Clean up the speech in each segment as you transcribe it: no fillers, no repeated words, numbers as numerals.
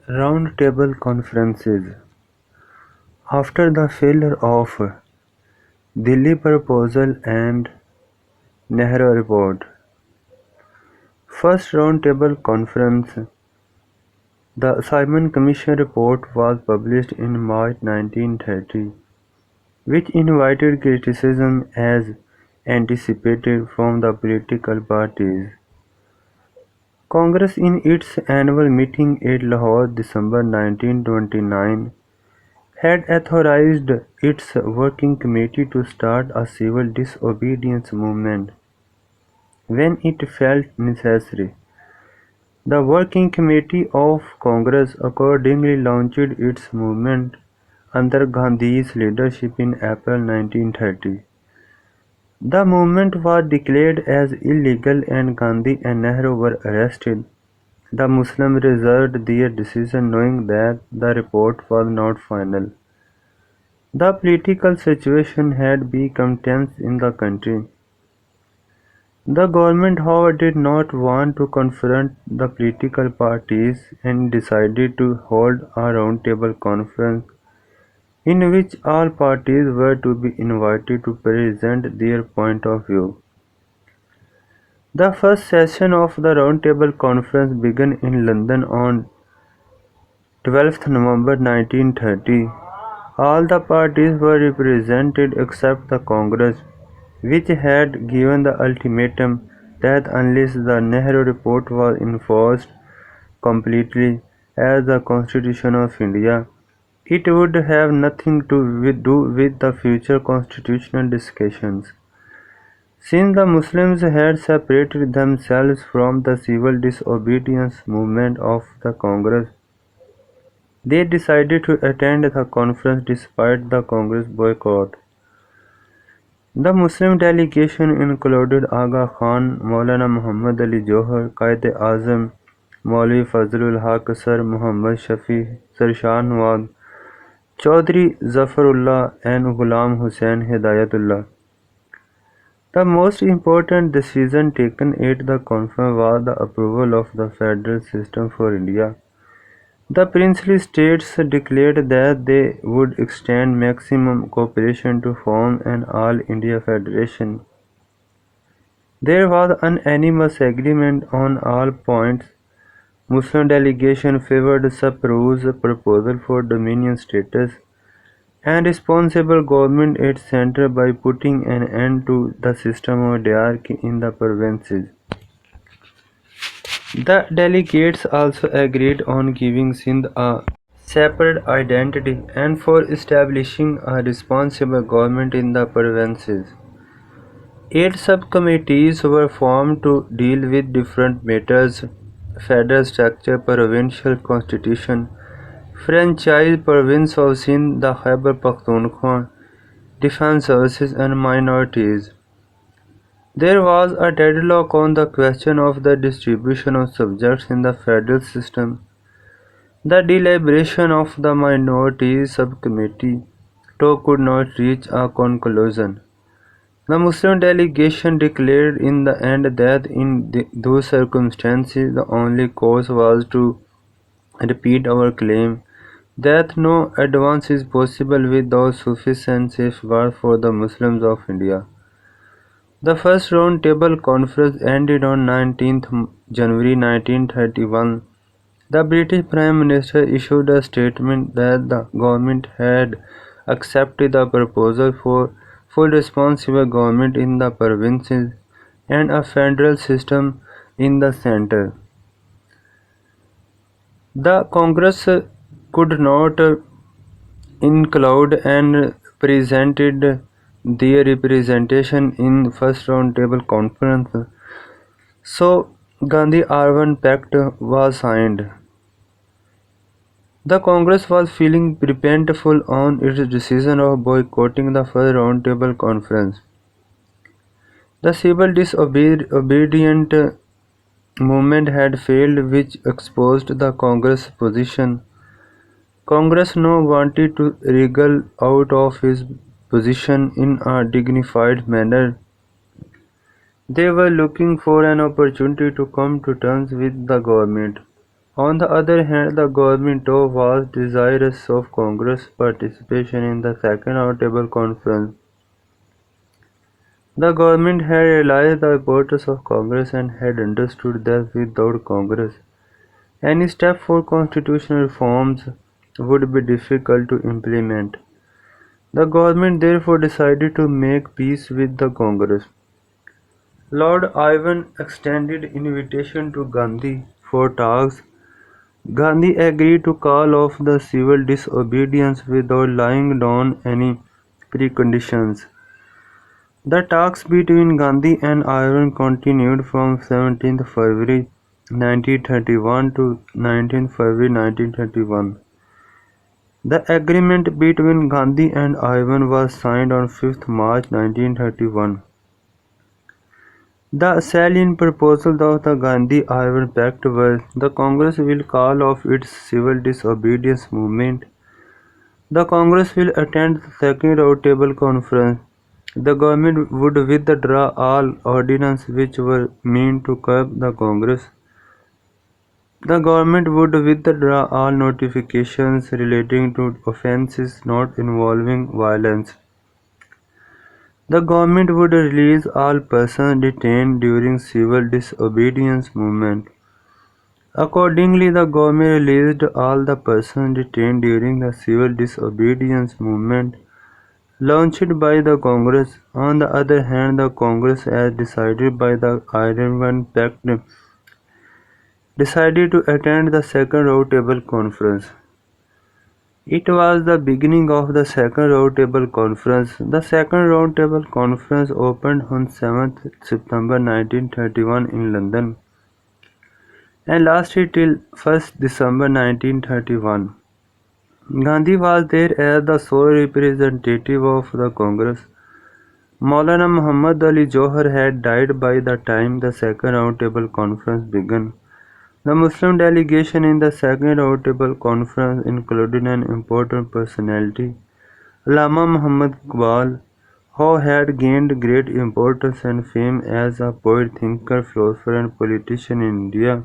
Roundtable conferences. After the failure of Delhi Proposal and Nehru Report, first Roundtable Conference, the Simon Commission report was published in March 1930, which invited criticism as anticipated from the political parties. Congress in its annual meeting at Lahore December 1929 had authorized its working committee to start a civil disobedience movement when it felt necessary. The Working Committee of Congress accordingly launched its movement under Gandhi's leadership in April 1930. The movement was declared as illegal and Gandhi and Nehru were arrested. The Muslims reserved their decision knowing that the report was not final. The political situation had become tense in the country. The government, however, did not want to confront the political parties and decided to hold a roundtable conference in which all parties were to be invited to present their point of view. The first session of the Roundtable Conference began in London on 12th November 1930. All the parties were represented except the Congress, which had given the ultimatum that unless the Nehru Report was enforced completely as the Constitution of India, it would have nothing to do with the future constitutional discussions. Since the Muslims had separated themselves from the civil disobedience movement of the Congress, they decided to attend the conference despite the Congress boycott. The Muslim delegation included Aga Khan, Maulana Muhammad Ali Johar, Qaid-e-Azam, Maulvi Fazlul Haq, Sir Muhammad Shafi, Sir Shah Nawaz, Chaudhry Zafarullah, and Ghulam Hussain Hidayatullah. The most important decision taken at the conference was the approval of the federal system for India. The princely states declared that they would extend maximum cooperation to form an all-India federation. There was unanimous agreement on all points. Muslim delegation favored Sapru's proposal for dominion status and responsible government at center by putting an end to the system of diarchy in the provinces. The delegates also agreed on giving Sindh a separate identity and for establishing a responsible government in the provinces. 8 subcommittees were formed to deal with different matters: federal structure, provincial constitution, franchise, province of Sindh, the Khyber Pakhtunkhwa, defense services and minorities. There was a deadlock on the question of the distribution of subjects in the federal system. The deliberation of the minorities subcommittee though could not reach a conclusion. The Muslim delegation declared in the end that in those circumstances the only course was to repeat our claim that no advance is possible without sufficient safeguards for the Muslims of India. The first round-table conference ended on 19th January 1931. The British Prime Minister issued a statement that the government had accepted the proposal for full responsible government in the provinces and a federal system in the centre. The Congress could not include and presented their representation in first roundtable conference, so Gandhi-Irwin Pact was signed. The Congress was feeling resentful on its decision of boycotting the first roundtable conference. The civil disobedient movement had failed, which exposed the Congress position. Congress now wanted to wriggle out of his position in a dignified manner. They were looking for an opportunity to come to terms with the government. On the other hand, the government was desirous of Congress' participation in the Second Roundtable Conference. The government had realized the importance of Congress and had understood that without Congress, any step for constitutional reforms would be difficult to implement. The government therefore decided to make peace with the Congress. Lord Irwin extended invitation to Gandhi for talks. Gandhi agreed to call off the civil disobedience without laying down any preconditions. The talks between Gandhi and Irwin continued from 17th February 1931 to 19th February 1931. The agreement between Gandhi and Irwin was signed on 5th March 1931. The salient proposals of the Gandhi-Irwin Pact were: the Congress will call off its civil disobedience movement. The Congress will attend the Second Roundtable Conference. The government would withdraw all ordinances which were meant to curb the Congress. The government would withdraw all notifications relating to offences not involving violence. The government would release all persons detained during civil disobedience movement. Accordingly, the government released all the persons detained during the civil disobedience movement launched by the Congress. On the other hand, the Congress, as decided by the Irwin Pact, decided to attend the Second Roundtable Conference. It was the beginning of the Second Roundtable Conference. The Second Roundtable Conference opened on 7th September 1931 in London and lasted till 1st December 1931. Gandhi was there as the sole representative of the Congress. Maulana Muhammad Ali Johar had died by the time the Second Roundtable Conference began. The Muslim delegation in the Second Roundtable Conference included an important personality, Allama Muhammad Iqbal, who had gained great importance and fame as a poet, thinker, philosopher, and politician in India.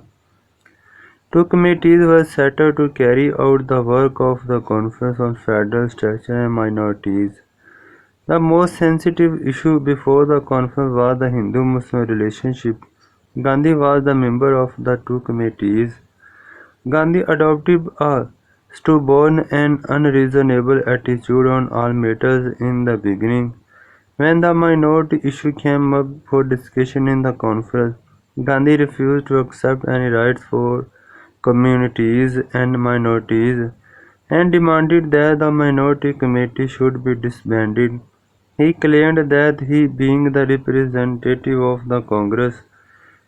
Two committees were set up to carry out the work of the Conference on Federal Structure and Minorities. The most sensitive issue before the conference was the Hindu-Muslim relationship. Gandhi was the member of the two committees. Gandhi adopted a stubborn and unreasonable attitude on all matters in the beginning. When the minority issue came up for discussion in the conference, Gandhi refused to accept any rights for communities and minorities and demanded that the minority committee should be disbanded. He claimed that he, being the representative of the Congress,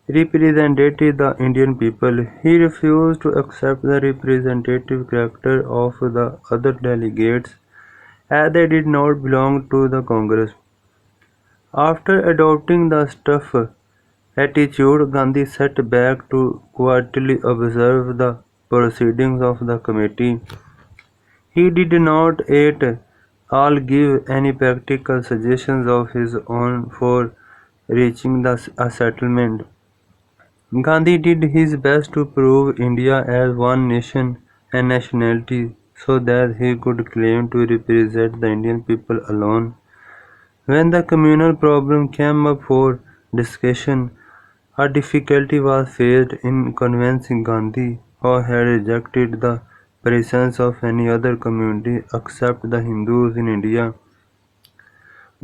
represented the Indian people. He refused to accept the representative character of the other delegates as they did not belong to the Congress. After adopting the tough attitude, Gandhi sat back to quietly observe the proceedings of the committee. He did not at all give any practical suggestions of his own for reaching a settlement. Gandhi did his best to prove India as one nation and nationality so that he could claim to represent the Indian people alone. When the communal problem came up for discussion, a difficulty was faced in convincing Gandhi, who had rejected the presence of any other community except the Hindus in India.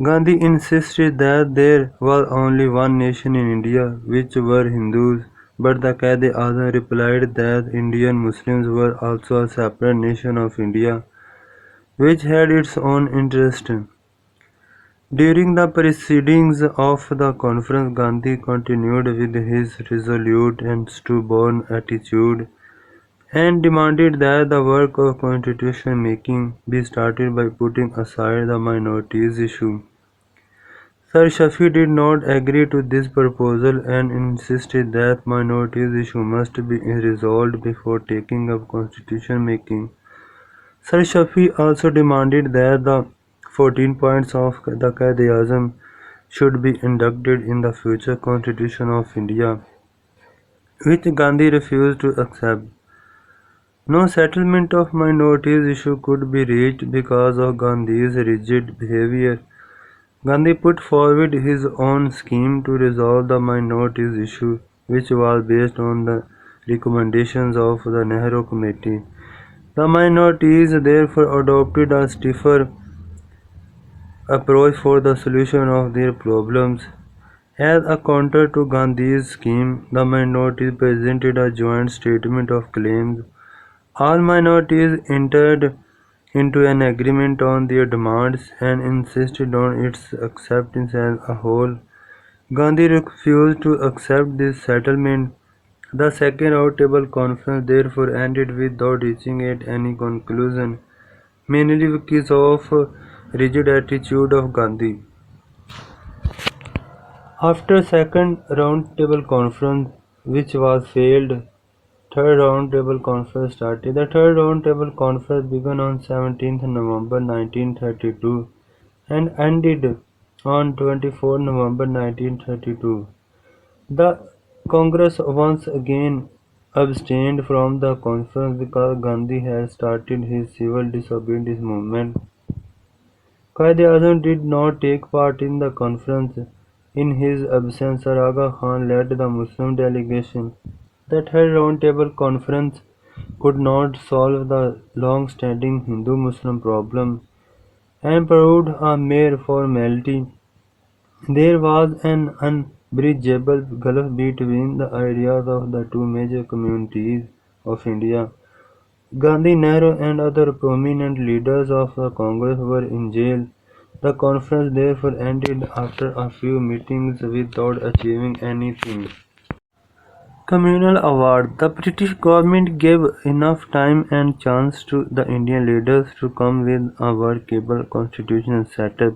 Gandhi insisted that there was only one nation in India, which were Hindus, but the Quaid-e-Azam replied that Indian Muslims were also a separate nation of India, which had its own interest. During the proceedings of the conference, Gandhi continued with his resolute and stubborn attitude and demanded that the work of constitution making be started by putting aside the minorities issue. Sir Shafi did not agree to this proposal and insisted that minorities issue must be resolved before taking up constitution making. Sir Shafi also demanded that the 14 points of the Quaid-e-Azam should be inducted in the future constitution of India, which Gandhi refused to accept. No settlement of minorities issue could be reached because of Gandhi's rigid behavior. Gandhi put forward his own scheme to resolve the minorities issue, which was based on the recommendations of the Nehru Committee. The minorities therefore adopted a stiffer approach for the solution of their problems. As a counter to Gandhi's scheme, the minorities presented a joint statement of claims. All minorities entered into an agreement on their demands and insisted on its acceptance as a whole. Gandhi refused to accept this settlement. The second roundtable conference therefore ended without reaching at any conclusion, mainly because of rigid attitude of Gandhi. After second roundtable conference, which was failed, third roundtable conference started. The third roundtable conference began on 17th November 1932 and ended on 24 November 1932. The Congress once again abstained from the conference because Gandhi had started his civil disobedience movement. Quaid-e-Azam did not take part in the conference. In his absence, Sir Aga Khan led the Muslim delegation. The Third Roundtable Conference could not solve the long-standing Hindu-Muslim problem and proved a mere formality. There was an unbridgeable gulf between the ideas of the two major communities of India. Gandhi, Nehru and other prominent leaders of the Congress were in jail. The conference therefore ended after a few meetings without achieving anything. Communal award. The British government gave enough time and chance to the Indian leaders to come with a workable constitutional setup.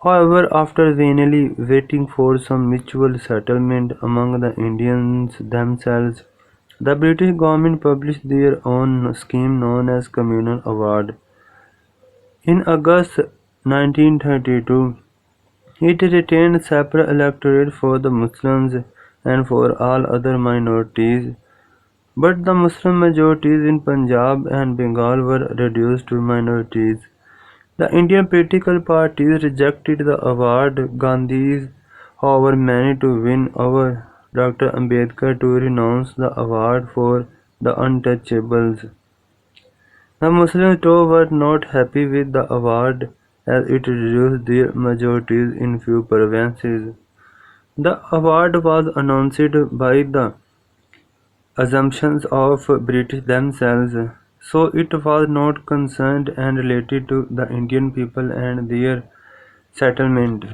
However, after vainly waiting for some mutual settlement among the Indians themselves, the British government published their own scheme known as Communal Award. In August 1932, it retained separate electorate for the Muslims and for all other minorities, but the Muslim majorities in Punjab and Bengal were reduced to minorities. The Indian political parties rejected the award. Gandhi, however, managed to win over Dr. Ambedkar to renounce the award for the untouchables. The Muslims too were not happy with the award as it reduced their majorities in few provinces. The award was announced by the assumptions of British themselves, so it was not concerned and related to the Indian people and their settlement.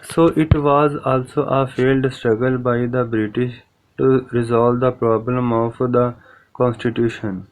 So it was also a failed struggle by the British to resolve the problem of the constitution.